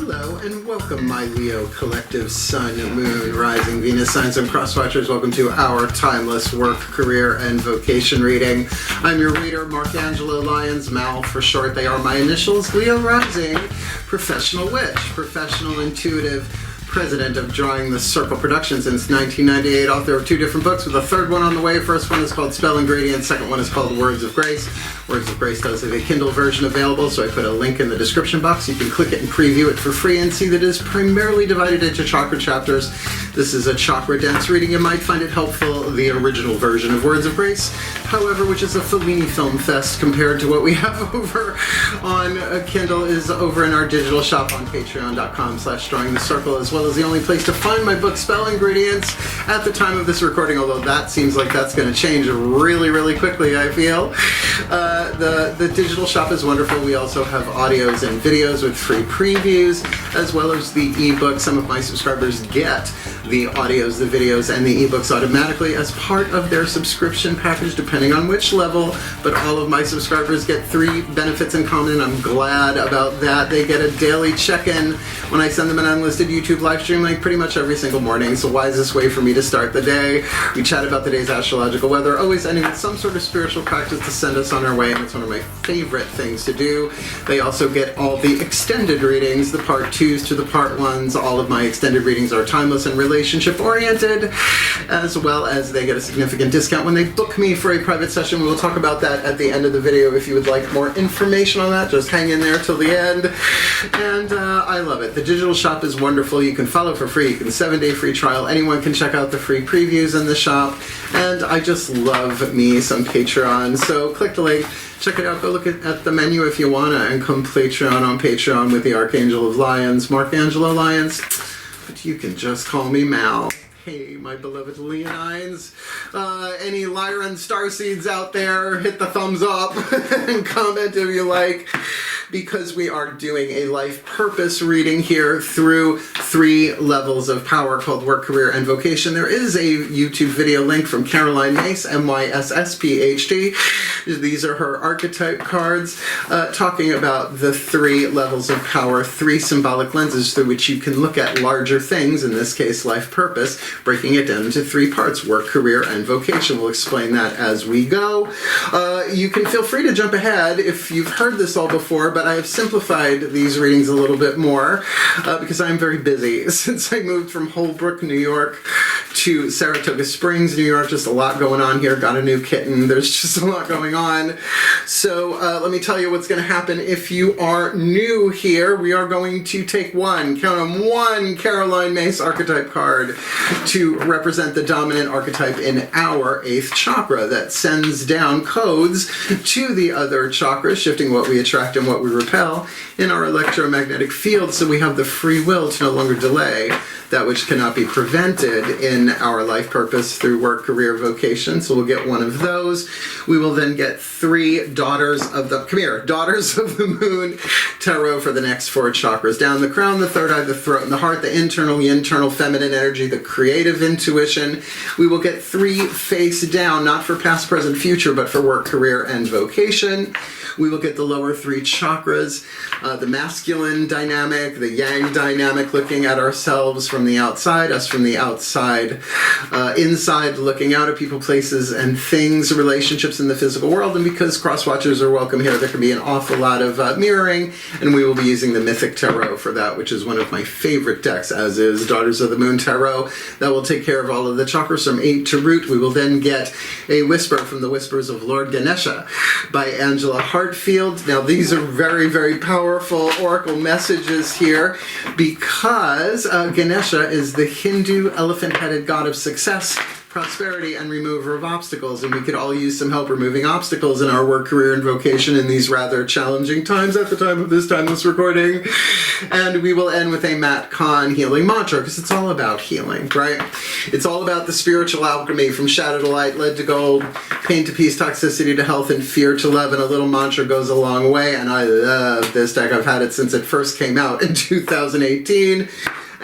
Hello and welcome, my Leo collective Sun, Moon, Rising, Venus signs and crosswatchers. Welcome to our timeless work, career, and vocation reading. I'm your reader, Markangelo Lyons, Mal for short. They are my initials, Leo Rising, professional witch, professional intuitive, president of Drawing the Circle Productions since 1998, author of 2 different books with a 3rd one on the way. First one is called Spell Ingredient, second one is called Words of Grace. Words of Grace does have a Kindle version available, so I put a link in the description box. You can click it and preview it for free and see that it is primarily divided into chakra chapters. This is a chakra dense reading. You might find it helpful, the original version of Words of Grace, however, which is a Fellini film fest compared to what we have over on Kindle, is over in our digital shop on patreon.com/drawingthecircle, as well as the only place to find my book Spell Ingredients at the time of this recording, although that seems like that's going to change really quickly, I feel. The digital shop is wonderful. We also have audios and videos with free previews, as well as the ebook. Some of my subscribers get the audios, the videos, and the ebooks automatically as part of their subscription package, depending on which level, but all of my subscribers get 3 benefits in common, and I'm glad about that. They get a daily check-in when I send them an unlisted YouTube live stream, like pretty much every single morning. It's the wisest way for me to start the day. We chat about the day's astrological weather, always ending with some sort of spiritual practice to send us on our way, and it's one of my favorite things to do. They also get all the extended readings, the part 2s to the part 1s. All of my extended readings are timeless and relationship oriented, as well as they get a significant discount when they book me for a private session. We will talk about that at the end of the video. If you would like more information on that, just hang in there till the end. And I love it. The digital shop is wonderful. You can follow for free. You can 7-day free trial. Anyone can check out the free previews in the shop. And I just love me some Patreon. So click the link. Check it out. Go look at the menu if you wanna, and come Patreon on Patreon with the Archangel of Lions, Markangelo Lyons. But you can just call me Mal. Hey, my beloved Leonines. Any Lyran starseeds out there, hit the thumbs up and comment if you like, because we are doing a life purpose reading here through 3 levels of power called Work, Career, and Vocation. There is a YouTube video link from Caroline Myss, Myss, PhD. These are her archetype cards, talking about the 3 levels of power, 3 symbolic lenses through which you can look at larger things, in this case life purpose, breaking it down into 3 parts, work, career, and vocation. We'll explain that as we go. You can feel free to jump ahead if you've heard this all before, but I have simplified these readings a little bit more because I'm very busy. Since I moved from Holbrook, New York to Saratoga Springs, New York, just a lot going on here. Got a new kitten. There's just a lot going on. So let me tell you what's going to happen if you are new here. We are going to take one, count them, 1 Caroline Myss archetype card to represent the dominant archetype in our 8th chakra that sends down codes to the other chakras, shifting what we attract and what we repel in our electromagnetic field, so we have the free will to no longer delay that which cannot be prevented in our life purpose through work, career, vocation. So we'll get one of those. We will then get 3 daughters of the, daughters of the moon tarot for the next 4 chakras. Down the crown, the 3rd eye, the throat, and the heart, the internal feminine energy, the creative intuition. We will get 3 face down, not for past, present, future, but for work, career, and vocation. We will get the lower 3 chakras, the masculine dynamic, the yang dynamic, looking at ourselves from the outside, us from the outside, inside, looking out at people, places, and things, relationships in the physical world. And because cross-watchers are welcome here, there can be an awful lot of mirroring, and we will be using the Mythic Tarot for that, which is one of my favorite decks, as is Daughters of the Moon Tarot. That will take care of all of the chakras from 8 to root. We will then get a whisper from the Whispers of Lord Ganesha by Angela Hartfield. Now, these are very powerful oracle messages here, because Ganesha is the Hindu elephant-headed god of success, prosperity, and remover of obstacles, and we could all use some help removing obstacles in our work, career, and vocation in these rather challenging times at the time of this timeless recording. And we will end with a Matt Kahn healing mantra, because it's all about healing, right? It's all about the spiritual alchemy, from shadow to light, lead to gold, pain to peace, toxicity to health, and fear to love, and a little mantra goes a long way, and I love this deck. I've had it since it first came out in 2018.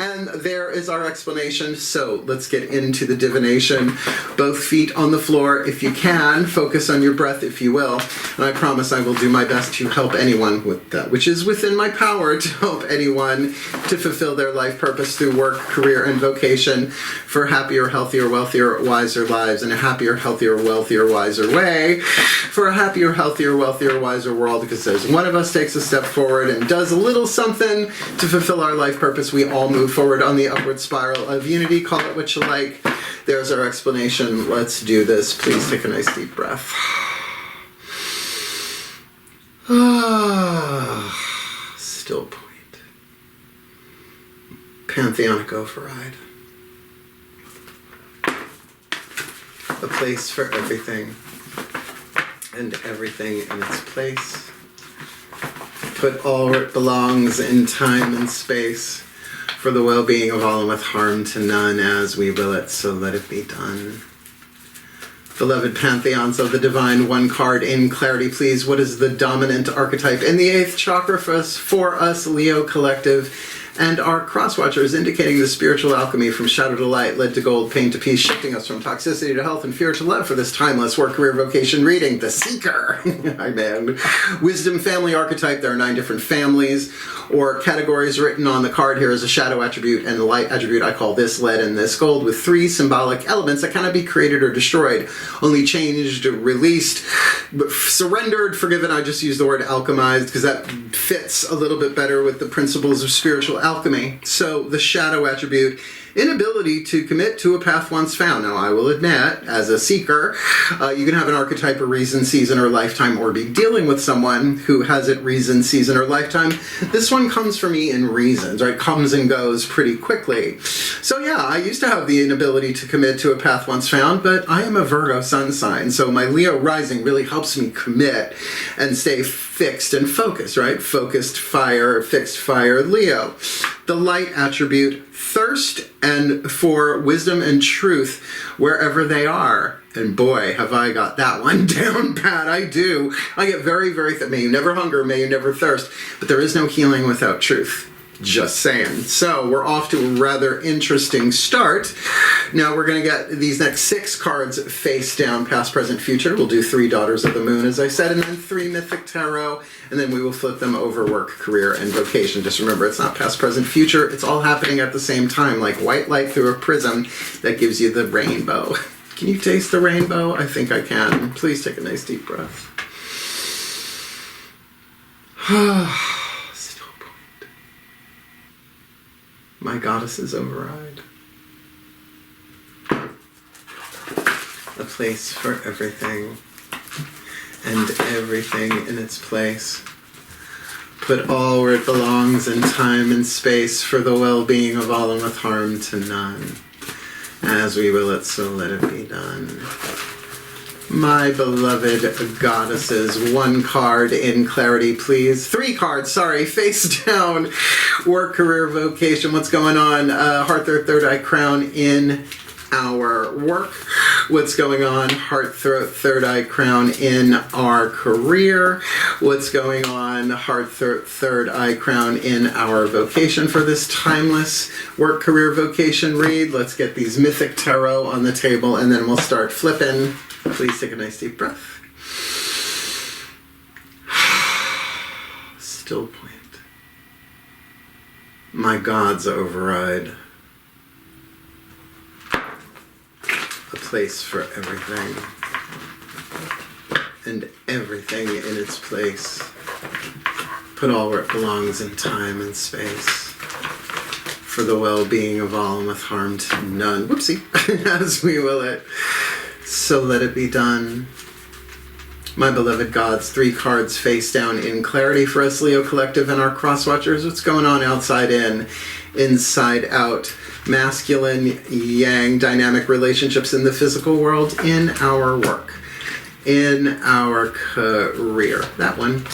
And there is our explanation. So let's get into the divination. Both feet on the floor if you can. Focus on your breath if you will. And I promise I will do my best to help anyone with that, which is within my power to help anyone to fulfill their life purpose through work, career, and vocation for happier, healthier, wealthier, wiser lives in a happier, healthier, wealthier, wiser way for a happier, healthier, wealthier, wiser world, because as one of us takes a step forward and does a little something to fulfill our life purpose, we all move forward on the upward spiral of unity. Call it what you like. There's our explanation. Let's do this. Please take a nice deep breath. Still point. Pantheonic override. A place for everything and everything in its place. Put all where it belongs in time and space for the well-being of all and with harm to none, as we will it, so let it be done. Beloved pantheons of the divine, one card in clarity, please. What is the dominant archetype in the 8th chakra for us, Leo Collective? And our cross-watchers indicating the spiritual alchemy from shadow to light, lead to gold, pain to peace, shifting us from toxicity to health and fear to love for this timeless work, career, vocation reading. The Seeker. Hi, man. Wisdom family archetype. There are 9 different families or categories written on the card. Here is a shadow attribute and a light attribute. I call this lead and this gold, with 3 symbolic elements that cannot be created or destroyed. Only changed, released, surrendered, forgiven. I just use the word alchemized because that fits a little bit better with the principles of spiritual alchemy. So the shadow attribute, inability to commit to a path once found. Now I will admit, as a seeker, you can have an archetype, a reason, season, or lifetime, or be dealing with someone who has it reason, season, or lifetime. This one comes for me in reasons, right? Comes and goes pretty quickly. So yeah, I used to have the inability to commit to a path once found, but I am a Virgo sun sign, so my Leo rising really helps me commit and stay fixed and focused, right? Focused fire, fixed fire, Leo. The light attribute, thirst and for wisdom and truth wherever they are. And boy, have I got that one down pat. I do. I get very, very, may you never hunger, may you never thirst. But there is no healing without truth. Just saying. So we're off to a rather interesting start. Now we're going to get these next 6 cards face down, past, present, future. We'll do 3 Daughters of the Moon, as I said, and then 3 Mythic Tarot, and then we will flip them over work, career, and vocation. Just remember, it's not past, present, future. It's all happening at the same time, like white light through a prism that gives you the rainbow. Can you taste the rainbow? I think I can. Please take a nice deep breath. My goddesses override. A place for everything and everything in its place. Put all where it belongs in time and space for the well-being of all and with harm to none. As we will it, so let it be done. My beloved goddesses, 1 card in clarity, please. 3 cards, sorry, face down. Work, career, vocation, what's going on? Heart, third eye, crown in our work. What's going on? Heart, third eye, crown in our career. What's going on? Heart, third eye, crown in our vocation for this timeless work, career, vocation read. Let's get these Mythic Tarot on the table and then we'll start flipping. Please take a nice deep breath. Still point. My gods override. A place for everything and everything in its place. Put all where it belongs in time and space for the well-being of all and with harm to none. Whoopsie. As we will it. So let it be done. My beloved gods, 3 cards face down in clarity for us, Leo Collective, and our cross-watchers. What's going on outside in, inside out, masculine, yang, dynamic relationships in the physical world, in our work, in our career, that one,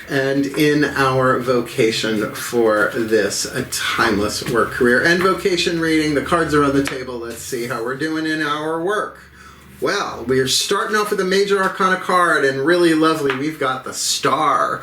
and in our vocation for this, a timeless work, career, and vocation reading. The cards are on the table. Let's see how we're doing in our work. Well, we are starting off with a major arcana card, and really lovely, we've got the Star.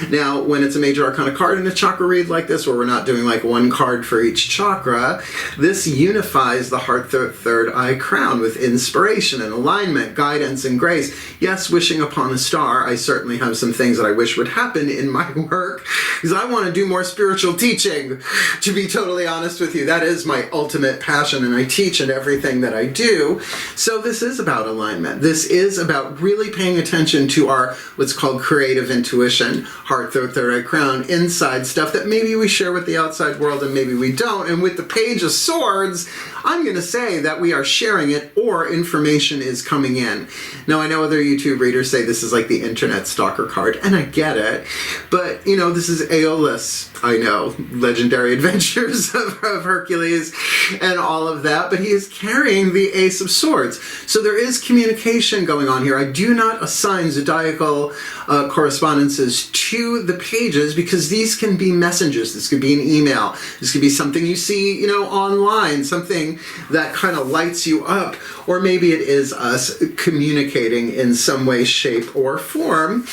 Now, when it's a major arcana card in a chakra read like this, where we're not doing like one card for each chakra, this unifies the heart, third eye crown with inspiration and alignment, guidance, and grace. Yes, wishing upon a star, I certainly have some things that I wish would happen in my work, because I want to do more spiritual teaching, to be totally honest with you. That is my ultimate passion, and I teach in everything that I do. So this is about alignment. This is about really paying attention to our what's called creative intuition, heart, third eye crown, inside stuff that maybe we share with the outside world and maybe we don't. And with the Page of Swords, I'm going to say that we are sharing it or information is coming in. Now, I know other YouTube readers say this is like the internet stalker card, and I get it. But, you know, this is Aeolus, I know, legendary adventures of Hercules and all of that, but he is carrying the Ace of Swords. So there is communication going on here. I do not assign zodiacal correspondences to the pages because these can be messages. This could be an email. This could be something you see, you know, online, something that kind of lights you up, or maybe it is us communicating in some way, shape, or form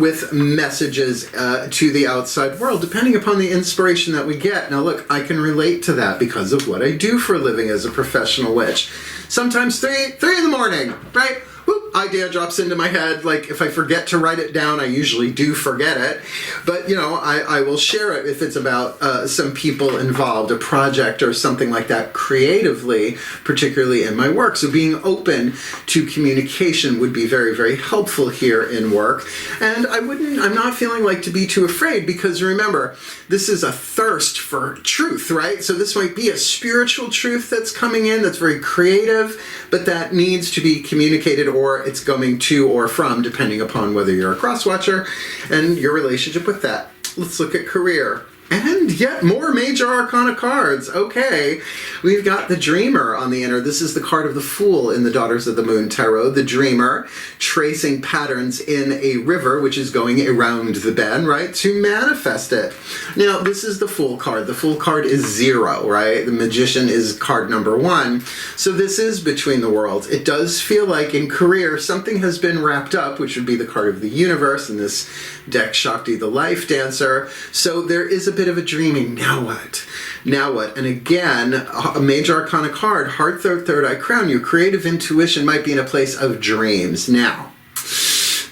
with messages to the outside world, depending upon the inspiration that we get. Now, look, I can relate to that because of what I do for a living as a professional witch. Sometimes 3 in the morning, right? Whoop, idea drops into my head. Like, if I forget to write it down, I usually do forget it. But, you know, I will share it if it's about some people involved, a project or something like that creatively, particularly in my work. So being open to communication would be very, very helpful here in work. And I'm not feeling like to be too afraid, because remember, this is a thirst for truth, right? So this might be a spiritual truth that's coming in that's very creative, but that needs to be communicated, or it's going to or from, depending upon whether you're a cross-watcher and your relationship with that. Let's look at career. And yet more major arcana cards. Okay, we've got the Dreamer on the inner. This is the card of the Fool in the Daughters of the Moon Tarot. The Dreamer, tracing patterns in a river, which is going around the bend, right, to manifest it. Now, this is the Fool card. The Fool card is 0, right? The Magician is card number 1. So this is between the worlds. It does feel like in career, something has been wrapped up, which would be the card of the Universe, in this deck, Shakti, the Life Dancer. So there is a bit of a dreaming. Now what? Now what? And again, a major arcana card, heart, third eye crown. Your creative intuition might be in a place of dreams. Now,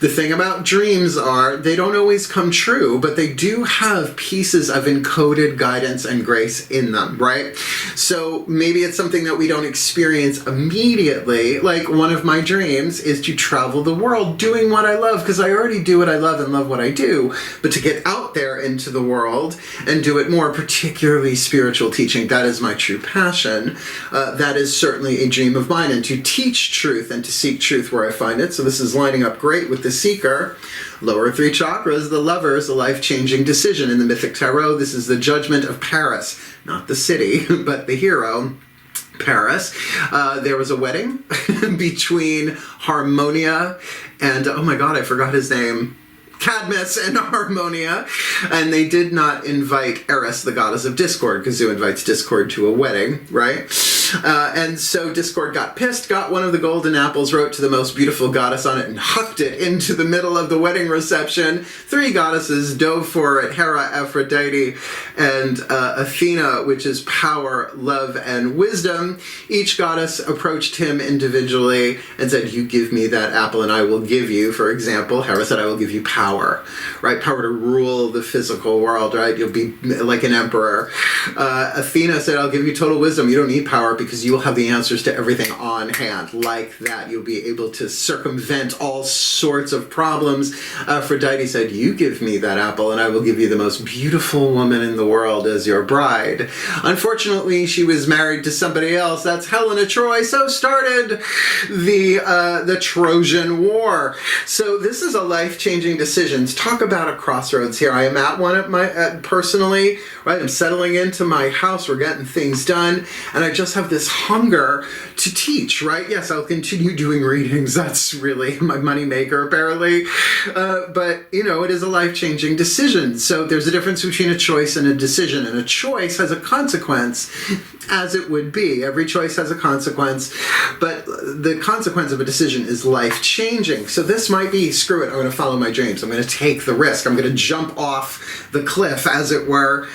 the thing about dreams are they don't always come true, but they do have pieces of encoded guidance and grace in them, right? So maybe it's something that we don't experience immediately. Like, one of my dreams is to travel the world doing what I love, because I already do what I love and love what I do. But to get out there into the world and do it more, particularly spiritual teaching, that is my true passion. That is certainly a dream of mine, and to teach truth and to seek truth where I find it. So this is lining up great with the Seeker. Lower 3 chakras, the Lovers, a life-changing decision in the Mythic Tarot. This is the Judgment of Paris, not the city, but the hero, Paris. There was a wedding between Harmonia and, oh my god, I forgot his name, Cadmus and Harmonia, and they did not invite Eris, the goddess of discord, because who invites discord to a wedding, right? And so Discord got pissed, got one of the golden apples, wrote to the most beautiful goddess on it, and hucked it into the middle of the wedding reception. 3 goddesses dove for it: Hera, Aphrodite, and Athena, which is power, love, and wisdom. Each goddess approached him individually and said, you give me that apple and I will give you, for example, Hera said, I will give you power, right? Power to rule the physical world, right? You'll be like an emperor. Athena said, I'll give you total wisdom. You don't need power, because you will have the answers to everything on hand. Like that, you'll be able to circumvent all sorts of problems. Aphrodite said, you give me that apple and I will give you the most beautiful woman in the world as your bride. Unfortunately, she was married to somebody else. That's Helen of Troy. So started the Trojan War. So this is a life-changing decision. Talk about a crossroads here. I am at one at my personally, right? I'm settling into my house. We're getting things done, and I just have this hunger to teach, right? Yes, I'll continue doing readings. That's really my moneymaker, apparently. But, you know, it is a life-changing decision. So there's a difference between a choice and a decision, and a choice has a consequence, as it would be. Every choice has a consequence. But the consequence of a decision is life-changing. So this might be, screw it, I'm going to follow my dreams. I'm going to take the risk. I'm going to jump off the cliff, as it were,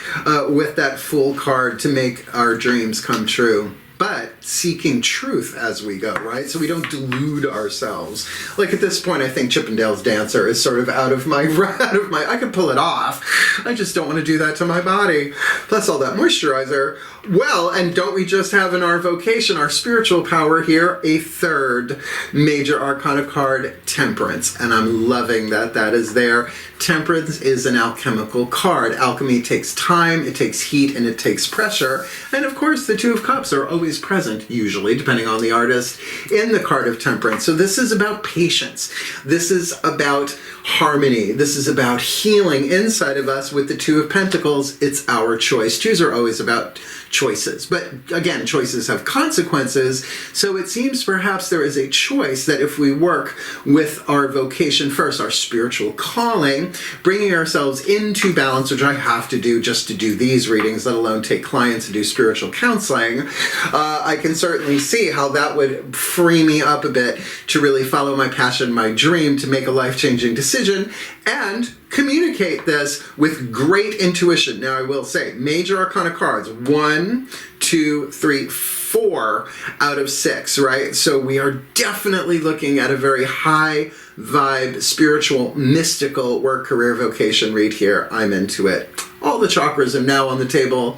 with that Fool card to make our dreams come true. But seeking truth as we go, right? So we don't delude ourselves. Like at this point, I think Chippendale's Dancer is sort of out of my, I could pull it off. I just don't want to do that to my body. Plus all that moisturizer. Well, and don't we just have in our vocation, our spiritual power here, a third major arcana card, Temperance. And I'm loving that that is there. Temperance is an alchemical card. Alchemy takes time, it takes heat, and it takes pressure. And of course, the Two of Cups are always present, usually, depending on the artist, in the card of Temperance. So this is about patience. This is about harmony. This is about healing inside of us. With the Two of Pentacles, it's our choice. Twos are always about choices. But again, choices have consequences. So it seems perhaps there is a choice that if we work with our vocation first, our spiritual calling, bringing ourselves into balance, which I have to do just to do these readings, let alone take clients and do spiritual counseling, I can certainly see how that would free me up a bit to really follow my passion, my dream, to make a life-changing decision and communicate this with great intuition. Now, I will say, major arcana cards, 1, 2, 3, 4 out of 6, right? So we are definitely looking at a very high vibe, spiritual, mystical work, career, vocation read here. I'm into it. All the chakras are now on the table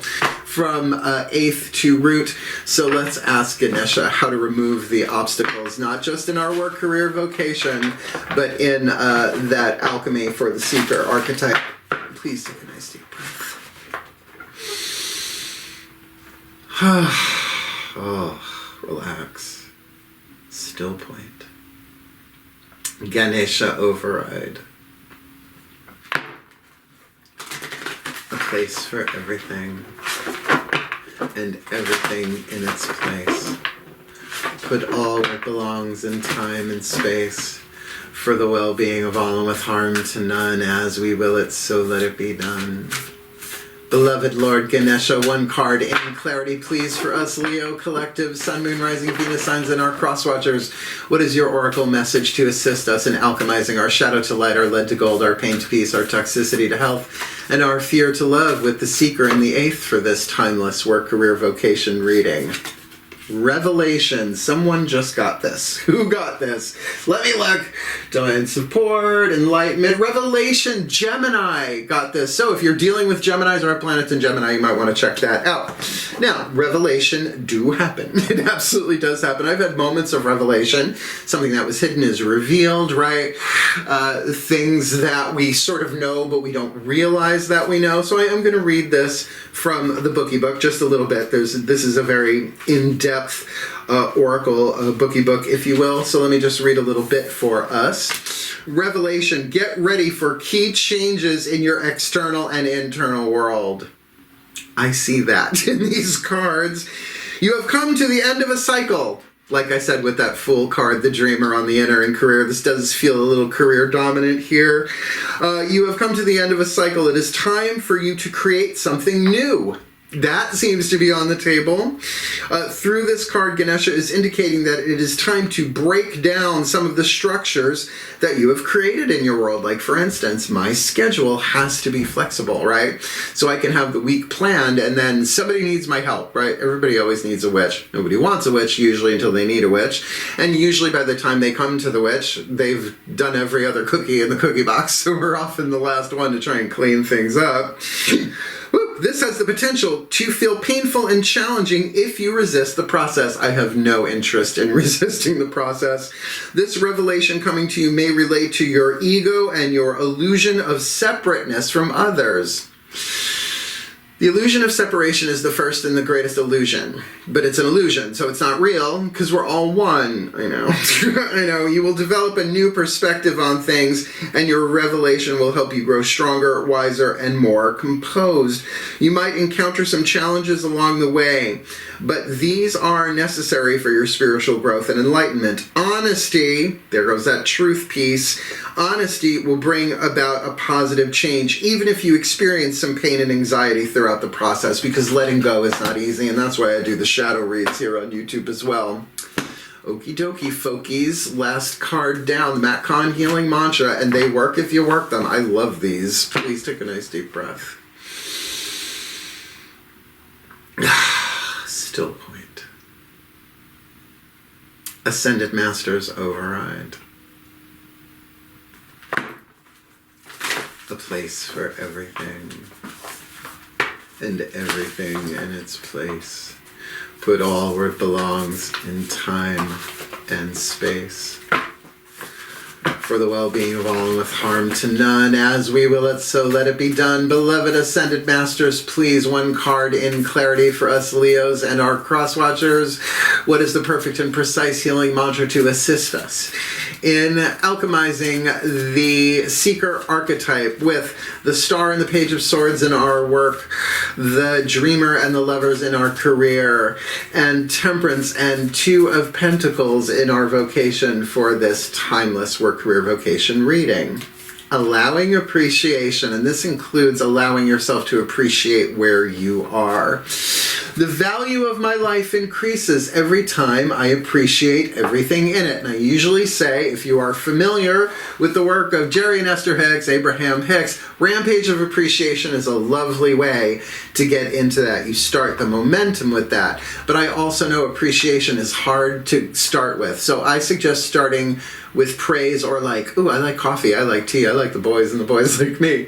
from 8th to root. So let's ask Ganesha how to remove the obstacles, not just in our work, career, vocation, but in that alchemy for the seeker archetype. Please take a nice deep breath. Oh, relax. Still point. Ganesha override. A place for everything and everything in its place. Put all that belongs in time and space for the well-being of all and with harm to none. As we will it, so let it be done. Beloved Lord Ganesha, one card in clarity, please, for us Leo Collective, Sun, Moon, Rising, Venus signs, and our cross-watchers. What is your oracle message to assist us in alchemizing our shadow to light, our lead to gold, our pain to peace, our toxicity to health, and our fear to love, with the seeker in the 8th for this timeless work, career, vocation reading? Revelation. Someone just got this. Who got this? Let me look. Divine support, enlightenment. Revelation. Gemini got this. So if you're dealing with Geminis or have planets in Gemini, you might want to check that out. Now, revelation do happen. It absolutely does happen. I've had moments of revelation. Something that was hidden is revealed, right? Things that we sort of know, but we don't realize that we know. So I am going to read this from the bookie book just a little bit. This is a very in-depth oracle bookie book, if you will. So let me just read a little bit for us. Revelation. Get ready for key changes in your external and internal world. I see that in these cards. You have come to the end of a cycle. Like I said with that Fool card, the dreamer on the inner and career, this does feel a little career dominant here. You have come to the end of a cycle. It is time for you to create something new. That seems to be on the table. Through this card, Ganesha is indicating that it is time to break down some of the structures that you have created in your world. Like, for instance, my schedule has to be flexible, right? So I can have the week planned, and then somebody needs my help, right? Everybody always needs a witch. Nobody wants a witch, usually, until they need a witch. And usually by the time they come to the witch, they've done every other cookie in the cookie box, so we're often the last one to try and clean things up. This has the potential to feel painful and challenging if you resist the process. I have no interest in resisting the process. This revelation coming to you may relate to your ego and your illusion of separateness from others. The illusion of separation is the first and the greatest illusion, but it's an illusion, so it's not real, because we're all one. I know. I know. You will develop a new perspective on things, and your revelation will help you grow stronger, wiser, and more composed. You might encounter some challenges along the way, but these are necessary for your spiritual growth and enlightenment. Honesty, there goes that truth piece, honesty will bring about a positive change, even if you experience some pain and anxiety throughout the process, because letting go is not easy, and that's why I do the shadow reads here on YouTube as well. Okie dokie, folkies. Last card down, the Matt Kahn Healing Mantra, and they work if you work them. I love these. Please take a nice deep breath. Still point. Ascended Masters override. A place for everything. And everything in its place. Put all where it belongs in time and space. For the well-being of all and with harm to none, as we will it, so let it be done. Beloved Ascended Masters, please, one card in clarity for us Leos and our cross-watchers. What is the perfect and precise healing mantra to assist us in alchemizing the seeker archetype with the star and the page of swords in our work, the dreamer and the lovers in our career, and temperance and two of pentacles in our vocation for this timeless work, career, vocation reading? Allowing appreciation, and this includes allowing yourself to appreciate where you are. The value of my life increases every time I appreciate everything in it. And I usually say, if you are familiar with the work of Jerry and Esther Hicks, Abraham Hicks, Rampage of Appreciation is a lovely way to get into that. You start the momentum with that. But I also know appreciation is hard to start with. So I suggest starting with praise, or like, ooh, I like coffee, I like tea, I like the boys, and the boys like me.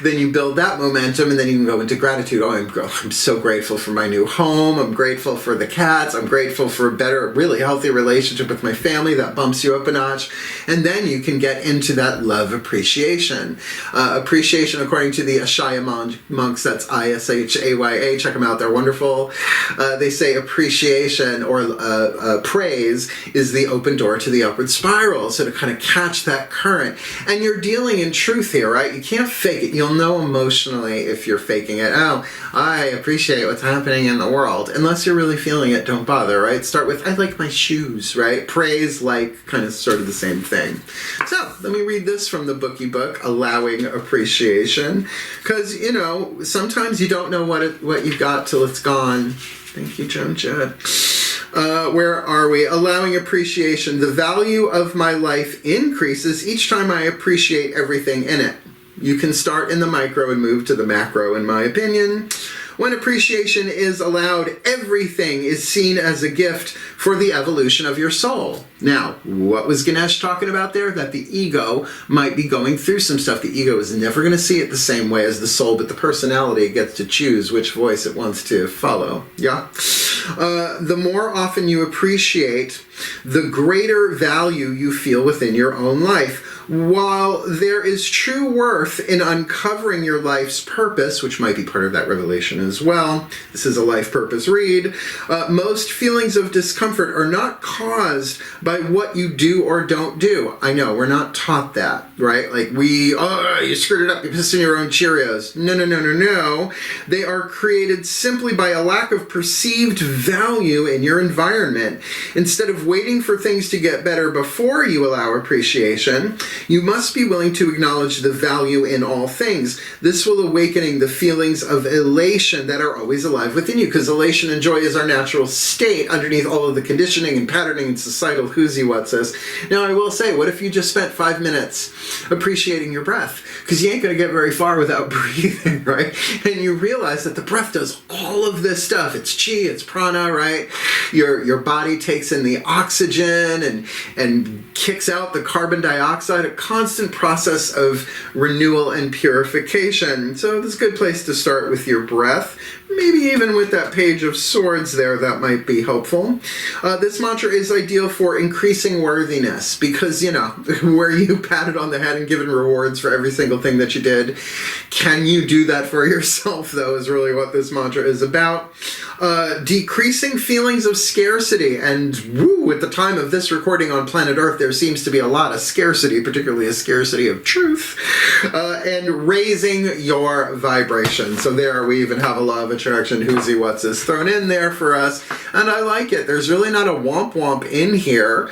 Then you build that momentum, and then you can go into gratitude. Oh, I'm so grateful for my new home. I'm grateful for the cats. I'm grateful for a better, really healthy relationship with my family. That bumps you up a notch. And then you can get into that love appreciation. Appreciation, according to the Ashaya monks, that's Ishaya. Check them out. They're wonderful. They say appreciation, or praise, is the open door to the upward spiral. So to kind of catch that current. And you're dealing in truth here, right? You can't fake it. You'll know emotionally if you're faking it. Oh, I appreciate what's happening in the world. Unless you're really feeling it, don't bother, right? Start with, I like my shoes, right? Praise, like, kind of sort of the same thing. So let me read this from the bookie book, Allowing Appreciation. Because, you know, sometimes you don't know what you've got till it's gone. Thank you, Joan Judd. Where are we? Allowing appreciation. The value of my life increases each time I appreciate everything in it. You can start in the micro and move to the macro, in my opinion. When appreciation is allowed, everything is seen as a gift for the evolution of your soul. Now, what was Ganesh talking about there? That the ego might be going through some stuff. The ego is never going to see it the same way as the soul, but the personality gets to choose which voice it wants to follow. Yeah? The more often you appreciate, the greater value you feel within your own life. While there is true worth in uncovering your life's purpose, which might be part of that revelation as well, this is a life purpose read, most feelings of discomfort are not caused by what you do or don't do. I know, we're not taught that, right? Like you screwed it up, you pissed in your own Cheerios. No. They are created simply by a lack of perceived value in your environment. Instead of waiting for things to get better before you allow appreciation, you must be willing to acknowledge the value in all things. This will awakening the feelings of elation that are always alive within you, because elation and joy is our natural state underneath all of the conditioning and patterning and societal who's-what's-us. Now, I will say, what if you just spent 5 minutes appreciating your breath? Because you ain't going to get very far without breathing, right? And you realize that the breath does all of this stuff. It's chi, it's prana, right? Your body takes in the oxygen and kicks out the carbon dioxide, a constant process of renewal and purification. So this is a good place to start with your breath. Maybe even with that page of swords there, that might be helpful. This mantra is ideal for increasing worthiness because, you know, where you patted on the head and given rewards for every single thing that you did, can you do that for yourself, though, is really what this mantra is about. Decreasing feelings of scarcity, and at the time of this recording on planet Earth, there seems to be a lot of scarcity, particularly a scarcity of truth, and raising your vibration. So there we even have a law of attraction, who's-what's is thrown in there for us, and I like it. There's really not a womp in here,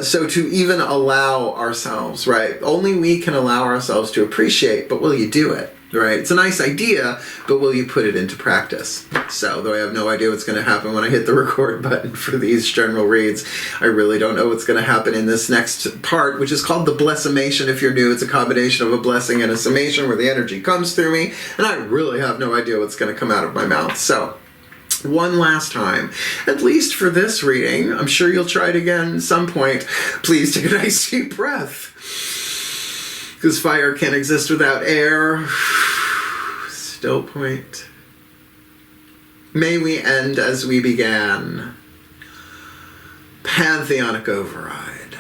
so to even allow ourselves, right? Only we can allow ourselves to appreciate, but will you do it? Right? It's a nice idea, but will you put it into practice? So, though I have no idea what's going to happen when I hit the record button for these general reads, I really don't know what's going to happen in this next part, which is called the blessimation. If you're new, it's a combination of a blessing and a summation where the energy comes through me, and I really have no idea what's going to come out of my mouth. So, one last time, at least for this reading, I'm sure you'll try it again at some point. Please take a nice deep breath, because fire can't exist without air. Still point. May we end as we began. Pantheonic override.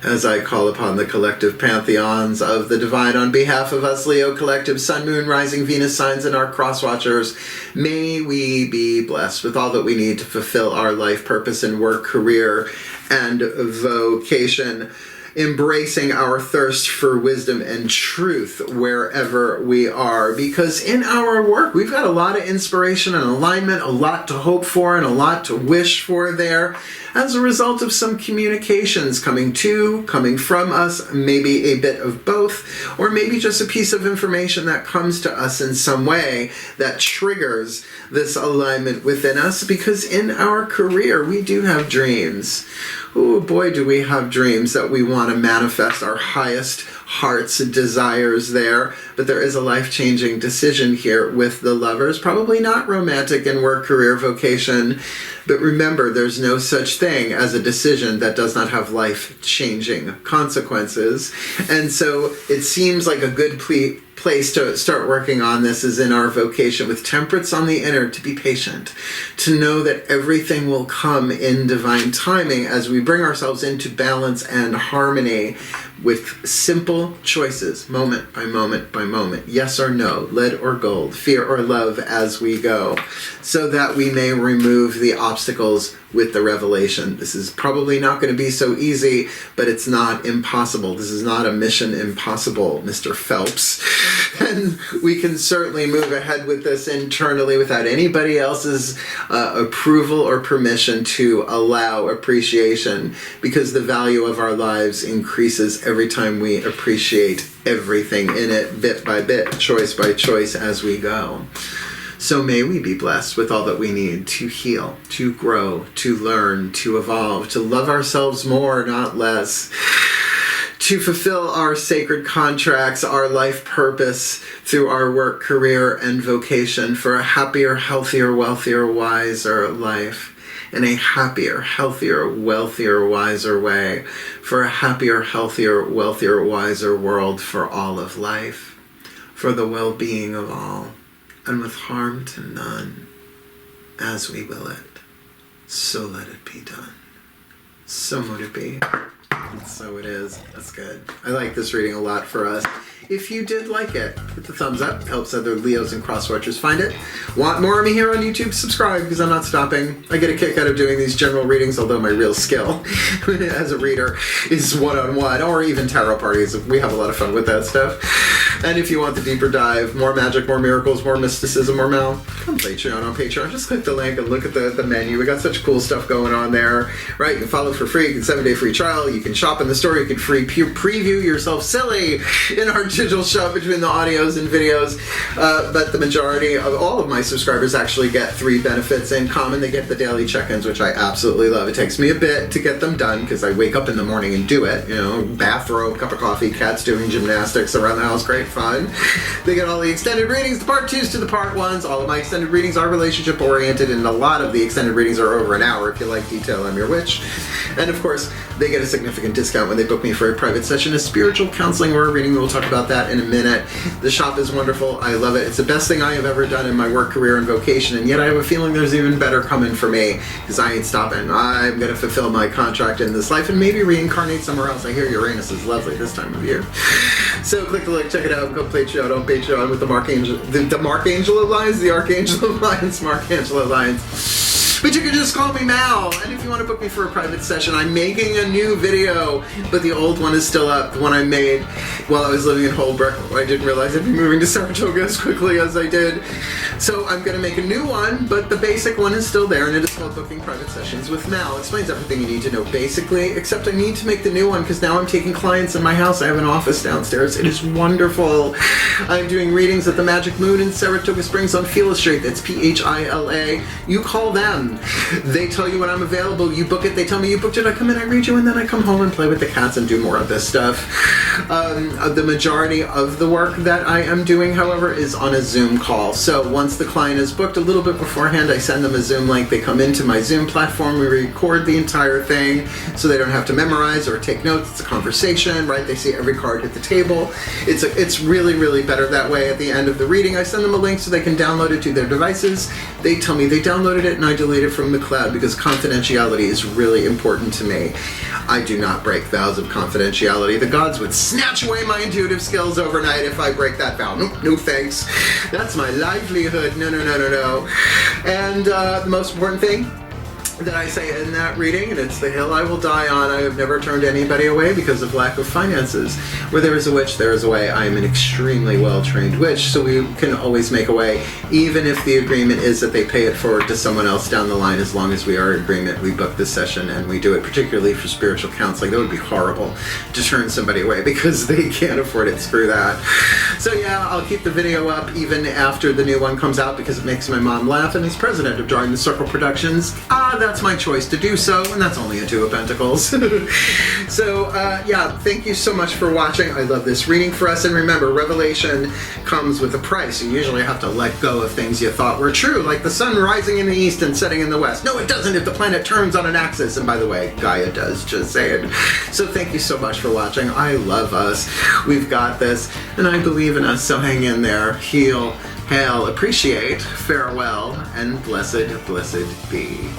As I call upon the collective pantheons of the divine on behalf of us, Leo Collective, Sun, Moon, Rising, Venus signs, and our cross-watchers, may we be blessed with all that we need to fulfill our life purpose in work, career, and vocation, embracing our thirst for wisdom and truth wherever we are. Because in our work, we've got a lot of inspiration and alignment, a lot to hope for and a lot to wish for there as a result of some communications coming from us, maybe a bit of both, or maybe just a piece of information that comes to us in some way that triggers this alignment within us. Because in our career, we do have dreams. Oh boy, do we have dreams that we want to manifest our highest heart's desires there. But there is a life-changing decision here with the lovers. Probably not romantic in work, career, vocation. But remember, there's no such thing as a decision that does not have life-changing consequences. And so it seems like a good place to start working on this is in our vocation with temperance on the inner, to be patient, to know that everything will come in divine timing as we bring ourselves into balance and harmony with simple choices, moment by moment by moment, yes or no, lead or gold, fear or love as we go, so that we may remove the obstacles with the revelation. This is probably not going to be so easy, but it's not impossible. This is not a mission impossible, Mr. Phelps. And we can certainly move ahead with this internally without anybody else's approval or permission to allow appreciation, because the value of our lives increases every time we appreciate everything in it, bit by bit, choice by choice as we go. So may we be blessed with all that we need to heal, to grow, to learn, to evolve, to love ourselves more, not less, to fulfill our sacred contracts, our life purpose through our work, career, and vocation for a happier, healthier, wealthier, wiser life, in a happier, healthier, wealthier, wiser way, for a happier, healthier, wealthier, wiser world for all of life, for the well-being of all, and with harm to none, as we will it. So let it be done. So mote it be. And so it is. That's good. I like this reading a lot for us. If you did like it, hit the thumbs up. Helps other Leos and cross-watchers find it. Want more of me here on YouTube? Subscribe, because I'm not stopping. I get a kick out of doing these general readings, although my real skill as a reader is one-on-one, or even tarot parties. We have a lot of fun with that stuff. And if you want the deeper dive, more magic, more miracles, more mysticism, more Mal, come Patreon on Patreon. Just click the link and look at the menu. We got such cool stuff going on there, right? You can follow for free. You can 7-day free trial. You can shop in the store. You can free preview yourself silly in our digital shop between the audios and videos. But the majority of all of my subscribers actually get 3 benefits in common. They get the daily check-ins, which I absolutely love. It takes me a bit to get them done because I wake up in the morning and do it. You know, bathrobe, cup of coffee, cats doing gymnastics around the house. Great fun. They get all the extended readings, the part 2s to the part 1s. All of my extended readings are relationship oriented, and a lot of the extended readings are over an hour. If you like detail, I'm your witch. And of course, they get a significant discount when they book me for a private session, a spiritual counseling or a reading. We'll talk about that in a minute. The shop is wonderful. I love it. It's the best thing I have ever done in my work, career, and vocation, and yet I have a feeling there's even better coming for me, because I ain't stopping. I'm going to fulfill my contract in this life and maybe reincarnate somewhere else. I hear Uranus is lovely this time of year. So click the link, check it out, go Patreon on Patreon with the Archangel Alliance, Mark Angel Alliance. But you can just call me Mal. And if you want to book me for a private session, I'm making a new video, but the old one is still up. The one I made while I was living in Holbrook. I didn't realize I'd be moving to Saratoga as quickly as I did. So I'm going to make a new one, but the basic one is still there, and it is called Booking Private Sessions with Mal. It explains everything you need to know basically, except I need to make the new one because now I'm taking clients in my house. I have an office downstairs. It is wonderful. I'm doing readings at the Magic Moon in Saratoga Springs on Phila Street. That's Phila. You call them. They tell you when I'm available. You book it. They tell me you booked it. I come in, I read you, and then I come home and play with the cats and do more of this stuff. The majority of the work that I am doing, however, is on a Zoom call. So once the client is booked, a little bit beforehand, I send them a Zoom link. They come into my Zoom platform. We record the entire thing so they don't have to memorize or take notes. It's a conversation, right? They see every card hit the table. It's really, really better that way. At the end of the reading, I send them a link so they can download it to their devices. They tell me they downloaded it and I delete it from the cloud because confidentiality is really important to me. I do not break vows of confidentiality. The gods would snatch away my intuitive skills overnight if I break that vow. Nope, no thanks. That's my livelihood. No. And the most important thing that I say in that reading, and it's the hill I will die on. I have never turned anybody away because of lack of finances. Where there is a witch, there is a way. I am an extremely well-trained witch, so we can always make a way, even if the agreement is that they pay it forward to someone else down the line. As long as we are in agreement, we book this session and we do it, particularly for spiritual counseling. That would be horrible to turn somebody away because they can't afford it. Screw that. So yeah, I'll keep the video up even after the new one comes out because it makes my mom laugh, and he's president of Drawing the Circle Productions. That's my choice to do so, and that's only a 2 of Pentacles. So yeah, thank you so much for watching. I love this reading for us, and remember, revelation comes with a price. You usually have to let go of things you thought were true, like the sun rising in the east and setting in the west. No, it doesn't if the planet turns on an axis, and by the way, Gaia does, just saying. So thank you so much for watching. I love us. We've got this, and I believe in us, so hang in there. Heal, hail, appreciate, farewell, and blessed, blessed be.